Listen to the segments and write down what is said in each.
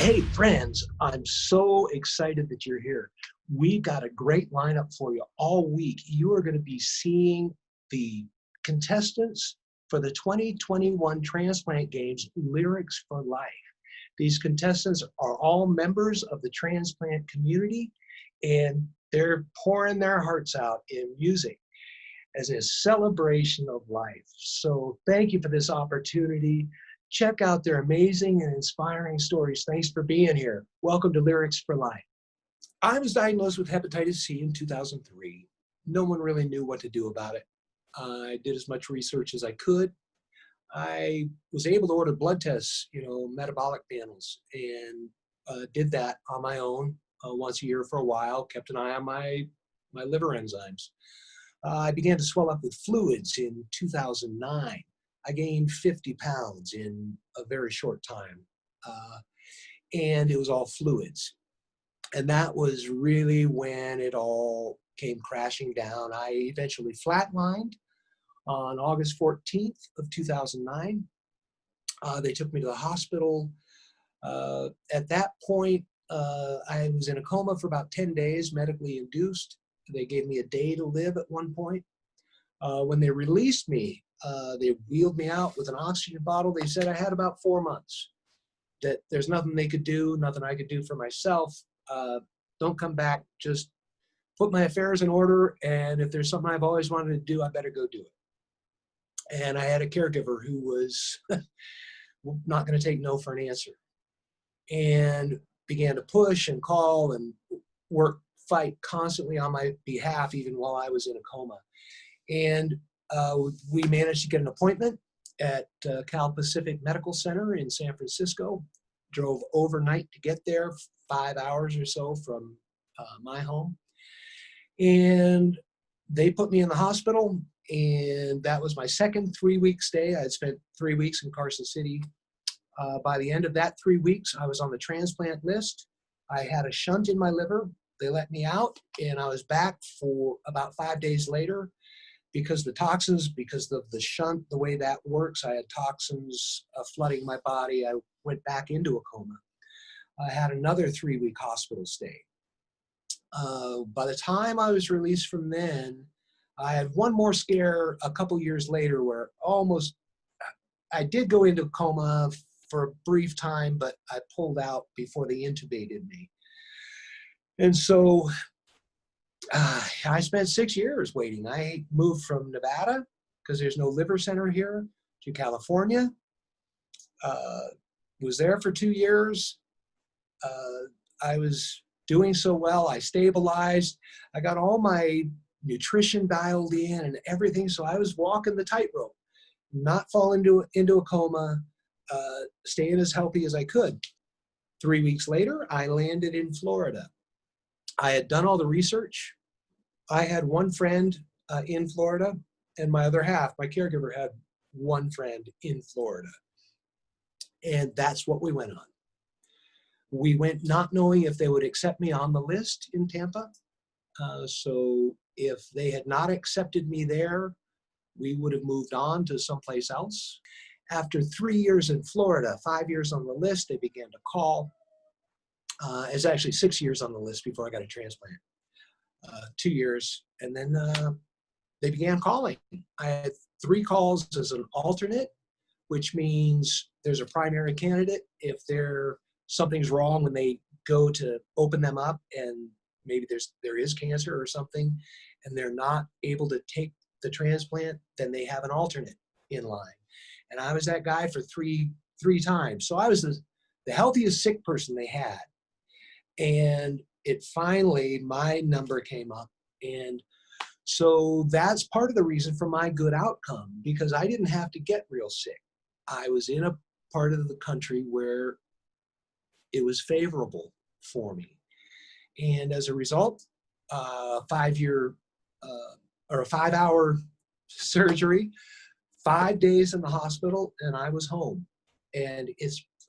Hey, friends, I'm so excited that you're here. We've got a great lineup for you all week. You are going to be seeing the contestants for the 2021 Transplant Games Lyrics for Life. These contestants are all members of the transplant community, and they're pouring their hearts out in music as a celebration of life. So thank you for this opportunity. Check out their amazing and inspiring stories. Thanks for being here. Welcome to Lyrics for Life. I was diagnosed with hepatitis C in 2003. No one really knew what to do about it. I did as much research as I could. I was able to order blood tests, metabolic panels, and did that on my own once a year for a while, kept an eye on my liver enzymes. I began to swell up with fluids in 2009. I gained 50 pounds in a very short time. And it was all fluids. And that was really when it all came crashing down. I eventually flatlined on August 14th of 2009. They took me to the hospital. At that point, I was in a coma for about 10 days, medically induced. They gave me a day to live at one point. When they released me, they wheeled me out with an oxygen bottle. They said I had about 4 months, that there's nothing they could do, nothing I could do for myself. Don't come back, just put my affairs in order, and if there's something I've always wanted to do, I better go do it. And I had a caregiver who was not going to take no for an answer, and began to push and call and fight constantly on my behalf, even while I was in a coma. And we managed to get an appointment at Cal Pacific Medical Center in San Francisco. Drove overnight to get there, 5 hours or so from my home. And they put me in the hospital, and that was my second 3-week stay. I had spent 3 weeks in Carson City. By the end of that 3 weeks, I was on the transplant list. I had a shunt in my liver. They let me out, and I was back for about 5 days later. Because the toxins, because of the shunt, the way that works, I had toxins flooding my body. I went back into a coma. I had another 3-week hospital stay. By the time I was released from then, I had one more scare a couple years later where I did go into a coma for a brief time, but I pulled out before they intubated me. And so I spent 6 years waiting. I moved from Nevada, because there's no liver center here, to California. Was there for 2 years. I was doing so well. I stabilized. I got all my nutrition dialed in and everything. So I was walking the tightrope, not fall into a coma, staying as healthy as I could. 3 weeks later, I landed in Florida. I had done all the research. I had one friend in Florida, and my other half, my caregiver, had one friend in Florida. And that's what we went on. We went not knowing if they would accept me on the list in Tampa. So if they had not accepted me there, we would have moved on to someplace else. After 3 years in Florida, 5 years on the list, they began to call. It's actually 6 years on the list before I got a transplant. 2 years, and then they began calling. I had 3 calls as an alternate, which means there's a primary candidate. If something's wrong when they go to open them up, and maybe there is cancer or something, and they're not able to take the transplant, then they have an alternate in line. And I was that guy for three times. So I was the healthiest sick person they had. And it finally, my number came up. And so that's part of the reason for my good outcome, because I didn't have to get real sick. I was in a part of the country where it was favorable for me. And as a result, a 5-hour surgery, 5 days in the hospital, and I was home. And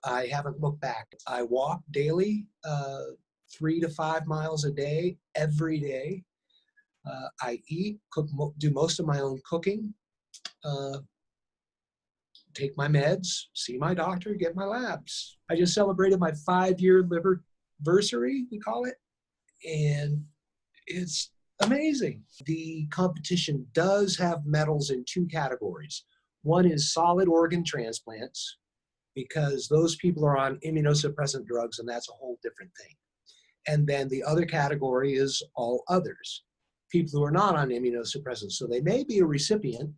I haven't looked back. I walk daily, 3 to 5 miles a day, every day. I eat, do most of my own cooking. take my meds, see my doctor, get my labs. I just celebrated my 5-year liverversary, we call it, and it's amazing. The competition does have medals in 2 categories. One is solid organ transplants, because those people are on immunosuppressant drugs, and that's a whole different thing. And then the other category is all others, people who are not on immunosuppressants. So they may be a recipient,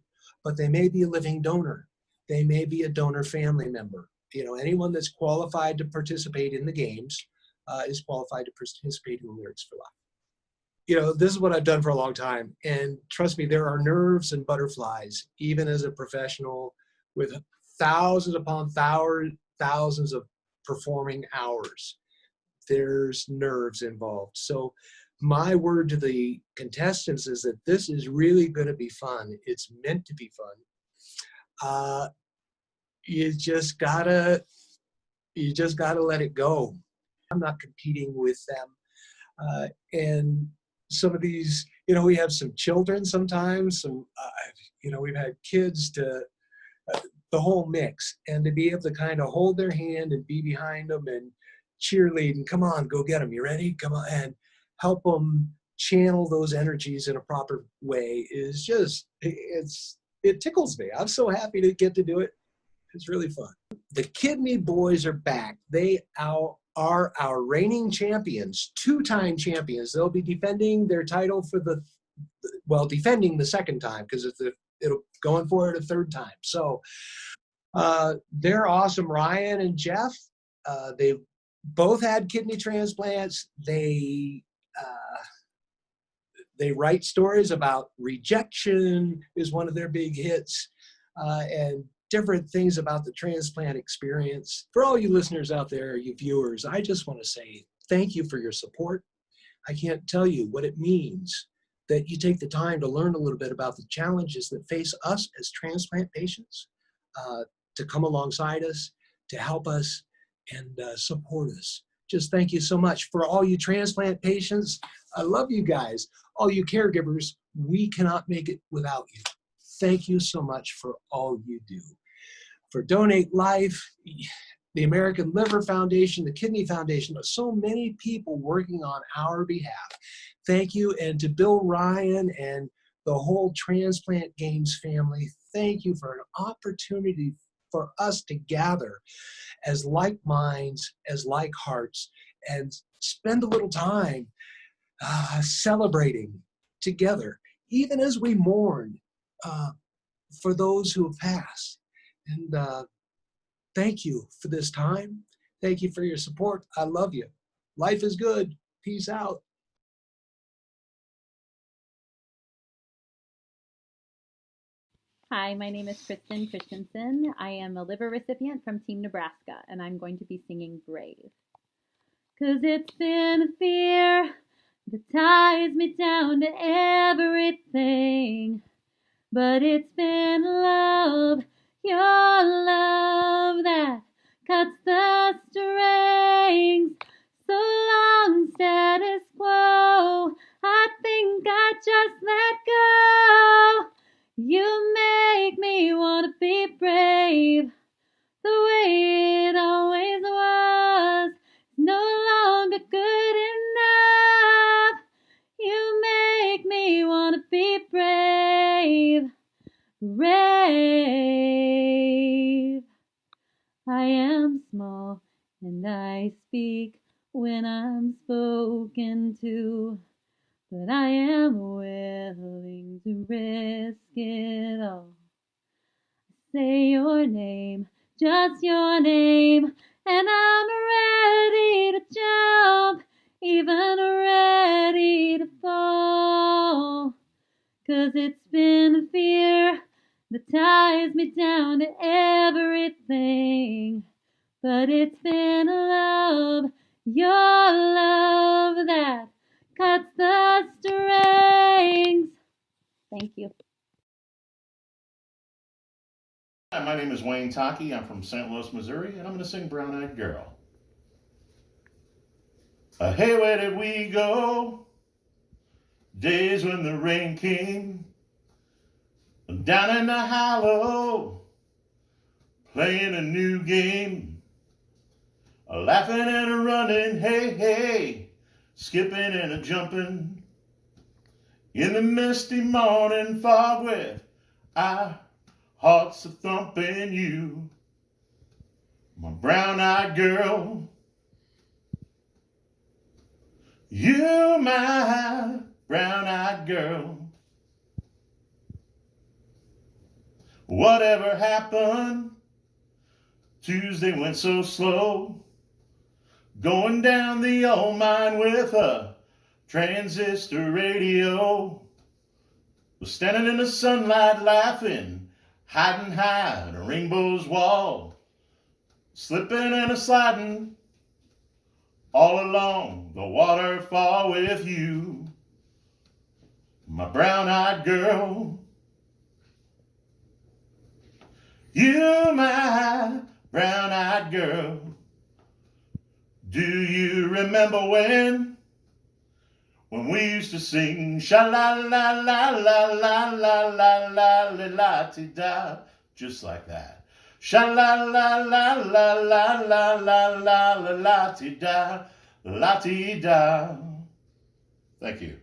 but they may be a living donor. They may be a donor family member. You know, anyone that's qualified to participate in the games is qualified to participate in Lyrics for Life. You know, this is what I've done for a long time. And trust me, there are nerves and butterflies, even as a professional with thousands upon thousands of performing hours. There's nerves involved. So my word to the contestants is that this is really going to be fun. It's meant to be fun. You just gotta let it go. I'm not competing with them. And some of these, you know, we have some children sometimes, you know, we've had kids to the whole mix, and to be able to kind of hold their hand and be behind them and cheerlead and come on, go get them. You ready? Come on, and help them channel those energies in a proper way is just, it tickles me. I'm so happy to get to do it. It's really fun. The Kidney Boys are back. They are our reigning champions, 2-time champions. They'll be defending their title for defending the second time, because it'll going for it a 3rd time. So they're awesome. Ryan and Jeff, they've both had kidney transplants. They write stories about rejection is one of their big hits, and different things about the transplant experience. For all you listeners out there, you viewers, I just want to say thank you for your support. I can't tell you what it means that you take the time to learn a little bit about the challenges that face us as transplant patients, to come alongside us, to help us, and support us. Just thank you so much. For all you transplant patients, I love you guys. All you caregivers, we cannot make it without you. Thank you so much for all you do. For Donate Life, the American Liver Foundation, the Kidney Foundation, so many people working on our behalf. Thank you. And to Bill Ryan and the whole Transplant Games family, thank you for an opportunity for us to gather as like minds, as like hearts, and spend a little time celebrating together, even as we mourn for those who have passed. And thank you for this time. Thank you for your support. I love you. Life is good. Peace out. Hi, my name is Kristen Christensen. I am a liver recipient from Team Nebraska, and I'm going to be singing Brave. 'Cause it's been fear that ties me down to everything, but it's been love, your love, that cuts the strings. So long, status quo, I think I just let go. You make me want to be brave, the way it always was, no longer good enough. You make me want to be brave, brave. I am small and I speak when I'm spoken to, but I am willing to risk it all. Say your name, just your name, and I'm ready to jump, even ready to fall. 'Cause it's been fear that ties me down to everything, but it's been love, your love, that cuts the strings. Thank you. Hi, my name is Wayne Taki. I'm from St. Louis, Missouri, and I'm going to sing Brown Eyed Girl. Hey, where did we go? Days when the rain came down in the hollow playing a new game, a laughing and a running, hey, hey, skipping and a jumping, in the misty morning fog with our hearts a thumping. You, my brown-eyed girl, you, my brown-eyed girl. Whatever happened? Tuesday went so slow, going down the old mine with a transistor radio. Was standing in the sunlight laughing, hiding high in a rainbow's wall, slipping and a sliding all along the waterfall with you, my brown-eyed girl. You, my brown-eyed girl. Do you remember when we used to sing sha-la-la-la-la-la-la-la-la-la-la-la-ti-da, just like that. Sha-la-la-la-la-la-la-la-la-la-la-ti-da, la-ti-da. Thank you.